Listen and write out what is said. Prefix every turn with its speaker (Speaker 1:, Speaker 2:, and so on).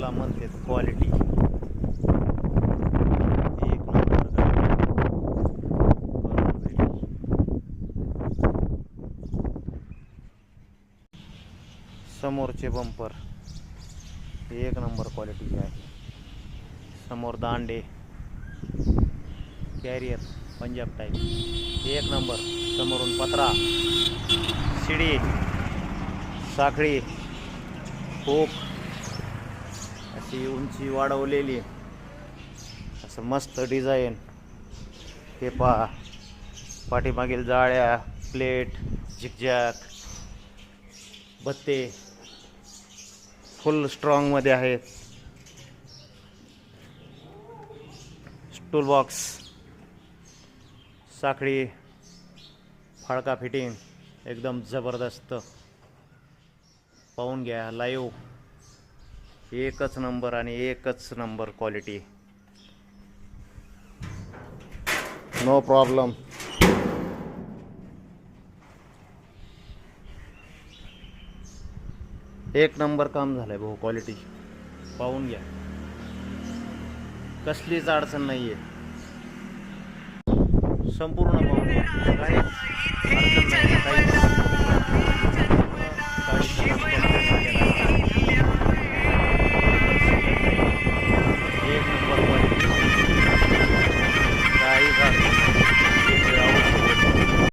Speaker 1: याला म्हणते क्वालिटी. एक नंबर गाडी बनवून भेटेल. समोरचे बंपर एक नंबर क्वालिटीचे आहे. समोर दांडे कॅरियर पंजाब टाईप एक नंबर. समोरून पत्रा शिडी साखळी हुक अशी उंची वाढवलेली असं मस्त डिझाईन. हे पहा पाठीमागील जाळ्या प्लेट झिकझॅक बत्ते फुल स्ट्रॉंग मध्ये आहेत. टूल बॉक्स साखळी फाळका फिटिंग एकदम जबरदस्त. पाहून घ्या लाईव्ह. एकच नंबर आणि एकच नंबर क्वालिटी. No problem. एक नंबर काम झालंय भाऊ. क्वालिटी पाहून घ्या. कसलीच अडचण नाहीये. संपूर्ण पाहून घ्या. काही अडचण नाही. काही